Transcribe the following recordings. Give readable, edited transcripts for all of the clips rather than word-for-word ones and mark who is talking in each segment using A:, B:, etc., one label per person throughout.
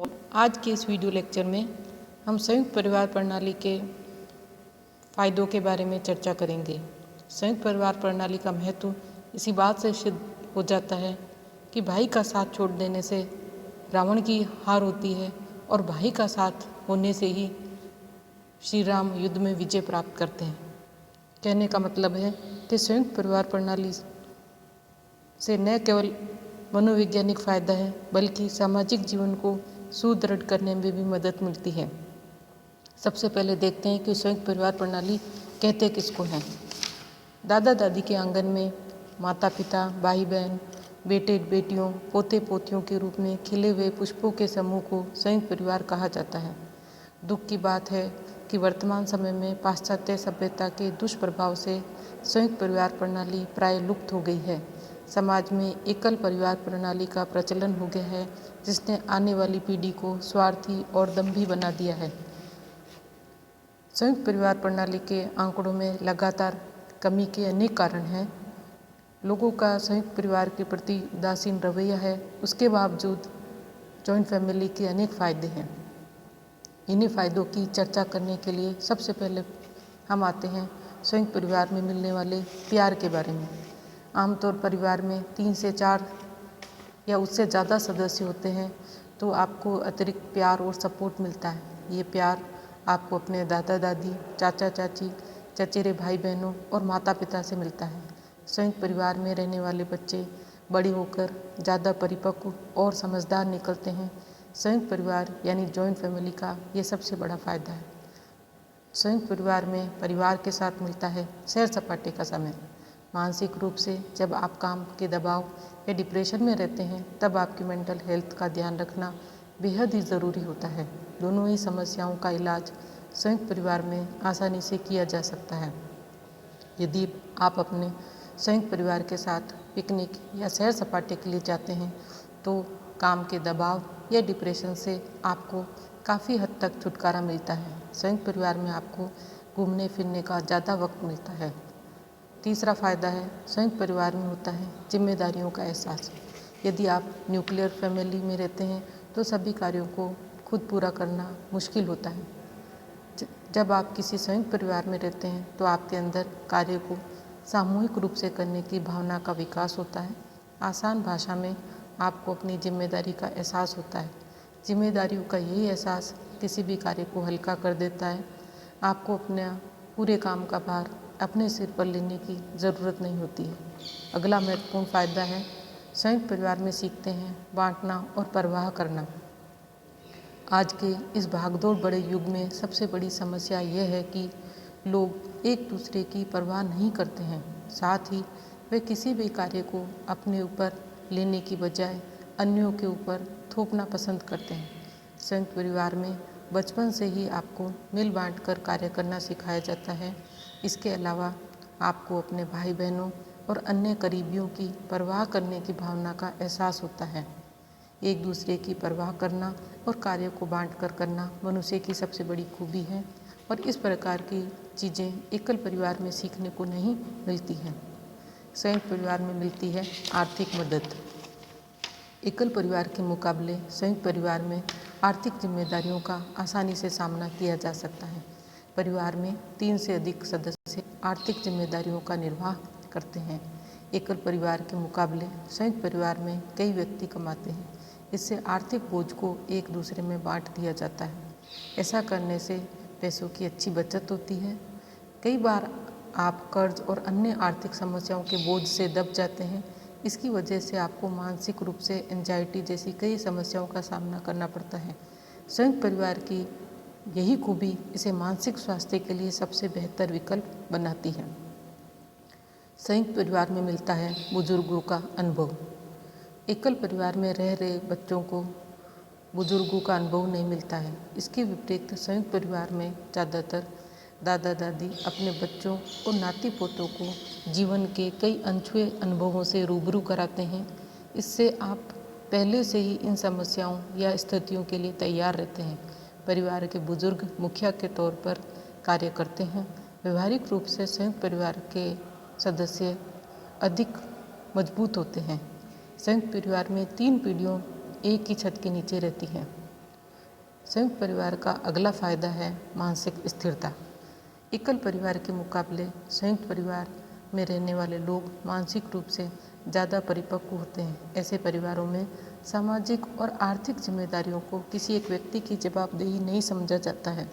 A: आज के इस वीडियो लेक्चर में हम संयुक्त परिवार प्रणाली के फ़ायदों के बारे में चर्चा करेंगे। संयुक्त परिवार प्रणाली का महत्व इसी बात से सिद्ध हो जाता है कि भाई का साथ छोड़ देने से रावण की हार होती है और भाई का साथ होने से ही श्री राम युद्ध में विजय प्राप्त करते हैं। कहने का मतलब है कि संयुक्त परिवार प्रणाली से न केवल मनोवैज्ञानिक फ़ायदा है बल्कि सामाजिक जीवन को सुदृढ़ करने में भी मदद मिलती है। सबसे पहले देखते हैं कि संयुक्त परिवार प्रणाली कहते किसको हैं। दादा दादी के आंगन में माता पिता, भाई बहन, बेटे बेटियों, पोते पोतियों के रूप में खिले हुए पुष्पों के समूह को संयुक्त परिवार कहा जाता है। दुख की बात है कि वर्तमान समय में पाश्चात्य सभ्यता के दुष्प्रभाव से संयुक्त परिवार प्रणाली प्राय लुप्त हो गई है। समाज में एकल परिवार प्रणाली का प्रचलन हो गया है जिसने आने वाली पीढ़ी को स्वार्थी और दंभी बना दिया है। संयुक्त परिवार प्रणाली के आंकड़ों में लगातार कमी के अनेक कारण हैं। लोगों का संयुक्त परिवार के प्रति उदासीन रवैया है, उसके बावजूद जॉइंट फैमिली के अनेक फ़ायदे हैं। इन्हीं फ़ायदों की चर्चा करने के लिए सबसे पहले हम आते हैं संयुक्त परिवार में मिलने वाले प्यार के बारे में। आमतौर परिवार में 3 से 4 या उससे ज़्यादा सदस्य होते हैं तो आपको अतिरिक्त प्यार और सपोर्ट मिलता है। ये प्यार आपको अपने दादा दादी, चाचा चाची, चचेरे भाई बहनों और माता पिता से मिलता है। संयुक्त परिवार में रहने वाले बच्चे बड़े होकर ज़्यादा परिपक्व और समझदार निकलते हैं। संयुक्त परिवार यानी जॉइंट फैमिली का ये सबसे बड़ा फ़ायदा है। संयुक्त परिवार में परिवार के साथ मिलता है सैर सपाटे का समय। मानसिक रूप से जब आप काम के दबाव या डिप्रेशन में रहते हैं तब आपकी मेंटल हेल्थ का ध्यान रखना बेहद ही ज़रूरी होता है। दोनों ही समस्याओं का इलाज संयुक्त परिवार में आसानी से किया जा सकता है। यदि आप अपने संयुक्त परिवार के साथ पिकनिक या सैर सपाटे के लिए जाते हैं तो काम के दबाव या डिप्रेशन से आपको काफ़ी हद तक छुटकारा मिलता है। संयुक्त परिवार में आपको घूमने फिरने का ज़्यादा वक्त मिलता है। तीसरा फ़ायदा है संयुक्त परिवार में होता है जिम्मेदारियों का एहसास। यदि आप न्यूक्लियर फैमिली में रहते हैं तो सभी कार्यों को खुद पूरा करना मुश्किल होता है। जब आप किसी संयुक्त परिवार में रहते हैं तो आपके अंदर कार्य को सामूहिक रूप से करने की भावना का विकास होता है। आसान भाषा में आपको अपनी जिम्मेदारी का एहसास होता है। जिम्मेदारियों का यही एहसास किसी भी कार्य को हल्का कर देता है। आपको अपने पूरे काम का भार अपने सिर पर लेने की ज़रूरत नहीं होती है। अगला महत्वपूर्ण फ़ायदा है संयुक्त परिवार में सीखते हैं बांटना और परवाह करना। आज के इस भागदौड़ बड़े युग में सबसे बड़ी समस्या यह है कि लोग एक दूसरे की परवाह नहीं करते हैं। साथ ही वे किसी भी कार्य को अपने ऊपर लेने की बजाय अन्यों के ऊपर थोपना पसंद करते हैं। संयुक्त परिवार में बचपन से ही आपको मिल बांट कर कार्य करना सिखाया जाता है। इसके अलावा आपको अपने भाई बहनों और अन्य करीबियों की परवाह करने की भावना का एहसास होता है। एक दूसरे की परवाह करना और कार्य को बांट कर करना मनुष्य की सबसे बड़ी खूबी है और इस प्रकार की चीज़ें एकल परिवार में सीखने को नहीं मिलती हैं। संयुक्त परिवार में मिलती है आर्थिक मदद। एकल परिवार के मुकाबले संयुक्त परिवार में आर्थिक जिम्मेदारियों का आसानी से सामना किया जा सकता है। परिवार में 3 से अधिक सदस्य आर्थिक जिम्मेदारियों का निर्वाह करते हैं। एकल परिवार के मुकाबले संयुक्त परिवार में कई व्यक्ति कमाते हैं। इससे आर्थिक बोझ को एक दूसरे में बांट दिया जाता है। ऐसा करने से पैसों की अच्छी बचत होती है। कई बार आप कर्ज और अन्य आर्थिक समस्याओं के बोझ से दब जाते हैं। इसकी वजह से आपको मानसिक रूप से एंजाइटी जैसी कई समस्याओं का सामना करना पड़ता है। संयुक्त परिवार की यही खूबी इसे मानसिक स्वास्थ्य के लिए सबसे बेहतर विकल्प बनाती है। संयुक्त परिवार में मिलता है बुजुर्गों का अनुभव। एकल परिवार में रह रहे बच्चों को बुजुर्गों का अनुभव नहीं मिलता है। इसके विपरीत संयुक्त परिवार में ज़्यादातर दादा दादी अपने बच्चों और नाती पोतों को जीवन के कई अनछुए अनुभवों से रूबरू कराते हैं। इससे आप पहले से ही इन समस्याओं या स्थितियों के लिए तैयार रहते हैं। परिवार के बुजुर्ग मुखिया के तौर पर कार्य करते हैं। व्यवहारिक रूप से संयुक्त परिवार के सदस्य अधिक मजबूत होते हैं। संयुक्त परिवार में 3 पीढ़ियों एक ही छत के नीचे रहती हैं। संयुक्त परिवार का अगला फायदा है मानसिक स्थिरता। एकल परिवार के मुकाबले संयुक्त परिवार में रहने वाले लोग मानसिक रूप से ज़्यादा परिपक्व होते हैं। ऐसे परिवारों में सामाजिक और आर्थिक जिम्मेदारियों को किसी एक व्यक्ति की जवाबदेही नहीं समझा जाता है।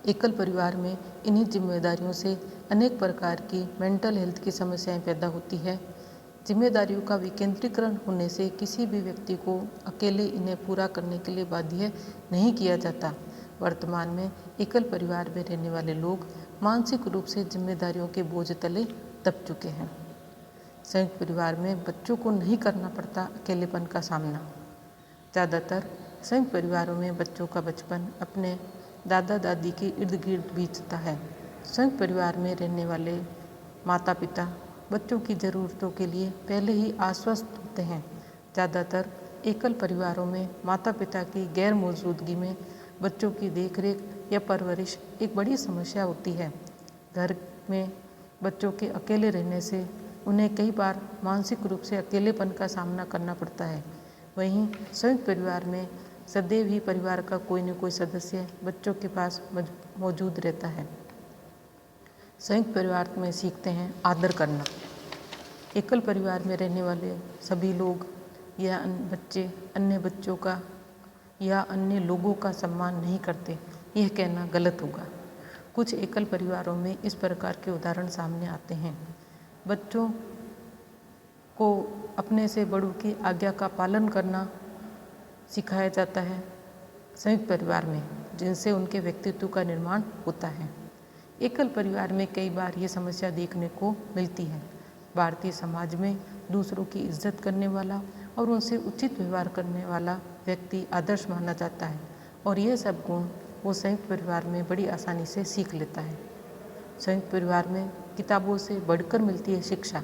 A: एकल परिवार में इन्हीं जिम्मेदारियों से अनेक प्रकार की मेंटल हेल्थ की समस्याएं पैदा होती है। जिम्मेदारियों का विकेंद्रीकरण होने से किसी भी व्यक्ति को अकेले इन्हें पूरा करने के लिए बाध्य नहीं किया जाता। वर्तमान में एकल परिवार में रहने वाले लोग मानसिक रूप से जिम्मेदारियों के बोझ तले दब चुके हैं। संयुक्त परिवार में बच्चों को नहीं करना पड़ता अकेलेपन का सामना। ज़्यादातर संयुक्त परिवारों में बच्चों का बचपन अपने दादा दादी के इर्द गिर्द बीतता है। संयुक्त परिवार में रहने वाले माता पिता बच्चों की ज़रूरतों के लिए पहले ही आश्वस्त होते हैं। ज़्यादातर एकल परिवारों में माता पिता की गैर मौजूदगी में बच्चों की देखरेख या परवरिश एक बड़ी समस्या होती है। घर में बच्चों के अकेले रहने से उन्हें कई बार मानसिक रूप से अकेलेपन का सामना करना पड़ता है। वहीं संयुक्त परिवार में सदैव ही परिवार का कोई न कोई सदस्य बच्चों के पास मौजूद रहता है। संयुक्त परिवार में सीखते हैं आदर करना। एकल परिवार में रहने वाले सभी लोग या बच्चे अन्य बच्चों का या अन्य लोगों का सम्मान नहीं करते, यह कहना गलत होगा। कुछ एकल परिवारों में इस प्रकार के उदाहरण सामने आते हैं। बच्चों को अपने से बड़ों की आज्ञा का पालन करना सिखाया जाता है संयुक्त परिवार में, जिनसे उनके व्यक्तित्व का निर्माण होता है। एकल परिवार में कई बार ये समस्या देखने को मिलती है। भारतीय समाज में दूसरों की इज्जत करने वाला और उनसे उचित व्यवहार करने वाला व्यक्ति आदर्श माना जाता है और यह सब गुण वो संयुक्त परिवार में बड़ी आसानी से सीख लेता है। संयुक्त परिवार में किताबों से बढ़कर मिलती है शिक्षा।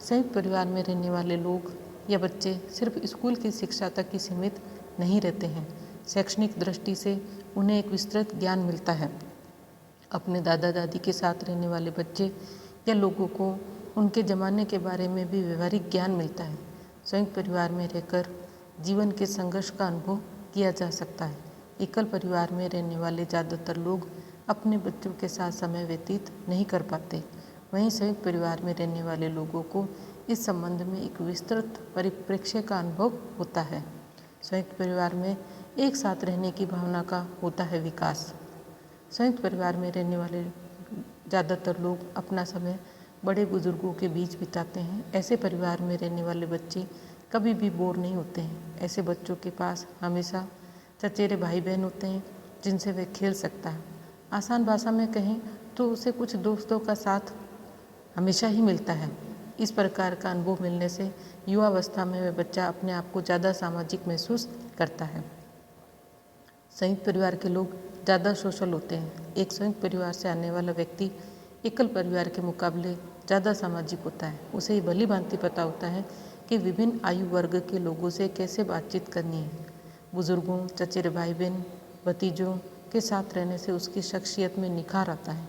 A: संयुक्त परिवार में रहने वाले लोग या बच्चे सिर्फ स्कूल की शिक्षा तक ही सीमित नहीं रहते हैं। शैक्षणिक दृष्टि से उन्हें एक विस्तृत ज्ञान मिलता है। अपने दादा दादी के साथ रहने वाले बच्चे या लोगों को उनके ज़माने के बारे में भी व्यवहारिक ज्ञान मिलता है। संयुक्त परिवार में रहकर जीवन के संघर्ष का अनुभव किया जा सकता है। एकल परिवार में रहने वाले ज़्यादातर लोग अपने बच्चों के साथ समय व्यतीत नहीं कर पाते। वहीं संयुक्त परिवार में रहने वाले लोगों को इस संबंध में एक विस्तृत परिप्रेक्ष्य का अनुभव होता है। संयुक्त परिवार में एक साथ रहने की भावना का होता है विकास। संयुक्त परिवार में रहने वाले ज़्यादातर लोग अपना समय बड़े बुजुर्गों के बीच बिताते हैं। ऐसे परिवार में रहने वाले बच्चे कभी भी बोर नहीं होते हैं। ऐसे बच्चों के पास हमेशा चचेरे भाई बहन होते हैं जिनसे वे खेल सकता है। आसान भाषा में कहें तो उसे कुछ दोस्तों का साथ हमेशा ही मिलता है। इस प्रकार का अनुभव मिलने से युवावस्था में वह बच्चा अपने आप को ज़्यादा सामाजिक महसूस करता है। संयुक्त परिवार के लोग ज़्यादा सोशल होते हैं। एक संयुक्त परिवार से आने वाला व्यक्ति एकल परिवार के मुकाबले ज़्यादा सामाजिक होता है। उसे भली भांति पता होता है कि विभिन्न आयु वर्ग के लोगों से कैसे बातचीत करनी है। बुजुर्गों, चचेरे भाई बहन, भतीजों के साथ रहने से उसकी शख्सियत में निखार आता है।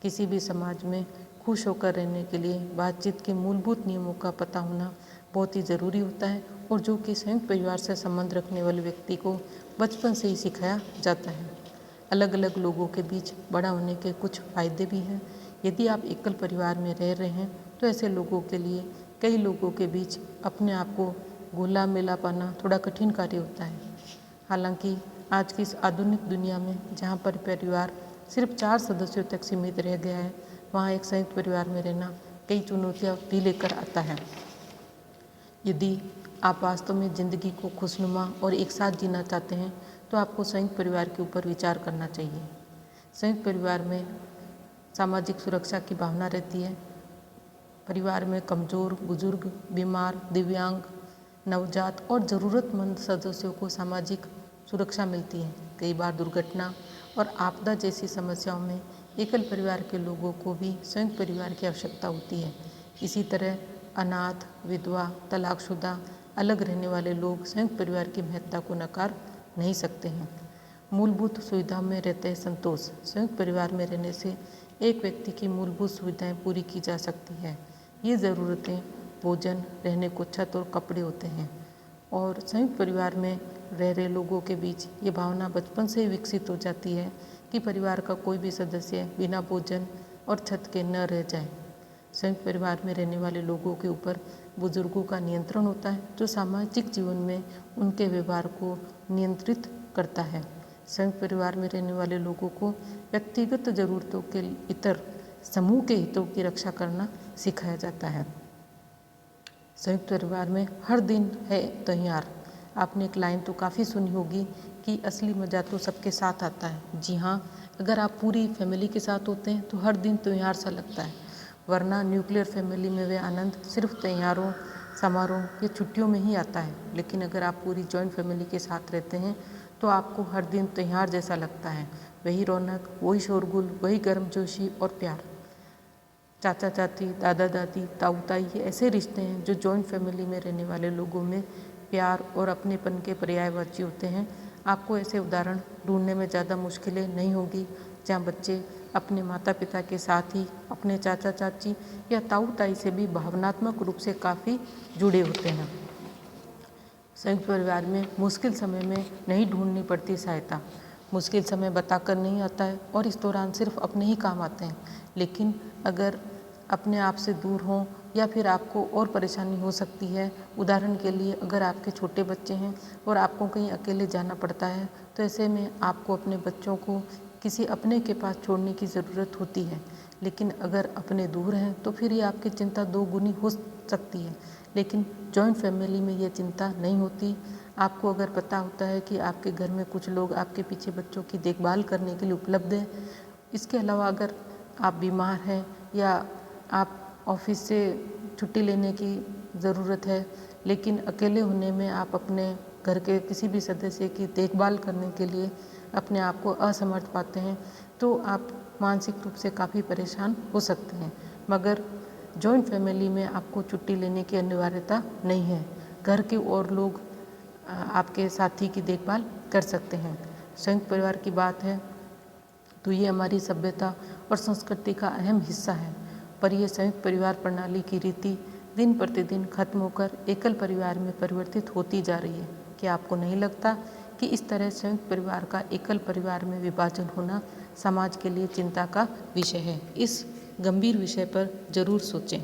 A: किसी भी समाज में खुश होकर रहने के लिए बातचीत के मूलभूत नियमों का पता होना बहुत ही ज़रूरी होता है और जो कि संयुक्त परिवार से संबंध रखने वाले व्यक्ति को बचपन से ही सिखाया जाता है। अलग अलग लोगों के बीच बड़ा होने के कुछ फ़ायदे भी हैं। यदि आप एकल परिवार में रह रहे हैं तो ऐसे लोगों के लिए कई लोगों के बीच अपने आप को घुला मिला पाना थोड़ा कठिन कार्य होता है। हालांकि आज की इस आधुनिक दुनिया में जहाँ पर परिवार सिर्फ 4 सदस्यों तक सीमित रह गया है, वहाँ एक संयुक्त परिवार में रहना कई चुनौतियाँ भी लेकर आता है। यदि आप वास्तव में ज़िंदगी को खुशनुमा और एक साथ जीना चाहते हैं तो आपको संयुक्त परिवार के ऊपर विचार करना चाहिए। संयुक्त परिवार में सामाजिक सुरक्षा की भावना रहती है। परिवार में कमज़ोर, बुजुर्ग, बीमार, दिव्यांग, नवजात और ज़रूरतमंद सदस्यों को सामाजिक सुरक्षा मिलती है। कई बार दुर्घटना और आपदा जैसी समस्याओं में एकल परिवार के लोगों को भी संयुक्त परिवार की आवश्यकता होती है। इसी तरह अनाथ, विधवा, तलाकशुदा, अलग रहने वाले लोग संयुक्त परिवार की महत्ता को नकार नहीं सकते हैं। मूलभूत सुविधाओं में रहते संतोष। संयुक्त परिवार में रहने से एक व्यक्ति की मूलभूत सुविधाएं पूरी की जा सकती है। ये ज़रूरतें भोजन, रहने को छत और कपड़े होते हैं और संयुक्त परिवार में रह रहे लोगों के बीच ये भावना बचपन से ही विकसित हो जाती है कि परिवार का कोई भी सदस्य बिना भोजन और छत के न रह जाए। संयुक्त परिवार में रहने वाले लोगों के ऊपर बुजुर्गों का नियंत्रण होता है, जो सामाजिक जीवन में उनके व्यवहार को नियंत्रित करता है। संयुक्त परिवार में रहने वाले लोगों को व्यक्तिगत ज़रूरतों के इतर समूह के हितों की रक्षा करना सिखाया जाता है। संयुक्त परिवार में हर दिन है त्योहार। आपने एक लाइन तो काफ़ी सुनी होगी कि असली मज़ा तो सबके साथ आता है। जी हाँ, अगर आप पूरी फैमिली के साथ होते हैं तो हर दिन त्योहार सा लगता है, वरना न्यूक्लियर फैमिली में वे आनंद सिर्फ त्योहारों, समारोह या छुट्टियों में ही आता है। लेकिन अगर आप पूरी जॉइंट फैमिली के साथ रहते हैं तो आपको हर दिन त्योहार जैसा लगता है। वही रौनक, वही शोरगुल, वही गर्मजोशी और प्यार। चाचा चाची, दादा दादी, ताऊ ताई ये ऐसे रिश्ते हैं जो जॉइंट फैमिली में रहने वाले लोगों में प्यार और अपनेपन के पर्यायवाची होते हैं। आपको ऐसे उदाहरण ढूंढने में ज़्यादा मुश्किलें नहीं होगी जहाँ बच्चे अपने माता पिता के साथ ही अपने चाचा चाची या ताऊ ताई से भी भावनात्मक रूप से काफ़ी जुड़े होते हैं। संयुक्त परिवार में मुश्किल समय में नहीं ढूंढनी पड़ती सहायता। मुश्किल समय बताकर नहीं आता है और इस दौरान सिर्फ अपने ही काम आते हैं। लेकिन अगर अपने आप से दूर हों या फिर आपको और परेशानी हो सकती है। उदाहरण के लिए अगर आपके छोटे बच्चे हैं और आपको कहीं अकेले जाना पड़ता है तो ऐसे में आपको अपने बच्चों को किसी अपने के पास छोड़ने की ज़रूरत होती है। लेकिन अगर अपने दूर हैं तो फिर ये आपकी चिंता दोगुनी हो सकती है। लेकिन जॉइंट फैमिली में ये चिंता नहीं होती। आपको अगर पता होता है कि आपके घर में कुछ लोग आपके पीछे बच्चों की देखभाल करने के लिए उपलब्ध हैं। इसके अलावा अगर आप बीमार हैं या आप ऑफिस से छुट्टी लेने की ज़रूरत है, लेकिन अकेले होने में आप अपने घर के किसी भी सदस्य की देखभाल करने के लिए अपने आप को असमर्थ पाते हैं, तो आप मानसिक रूप से काफ़ी परेशान हो सकते हैं। मगर जॉइंट फैमिली में आपको छुट्टी लेने की अनिवार्यता नहीं है। घर के और लोग आपके साथी की देखभाल कर सकते हैं। संयुक्त परिवार की बात है तो ये हमारी सभ्यता और संस्कृति का अहम हिस्सा है। पर यह संयुक्त परिवार प्रणाली की रीति दिन प्रतिदिन खत्म होकर एकल परिवार में परिवर्तित होती जा रही है। क्या आपको नहीं लगता कि इस तरह संयुक्त परिवार का एकल परिवार में विभाजन होना समाज के लिए चिंता का विषय है? इस गंभीर विषय पर जरूर सोचें।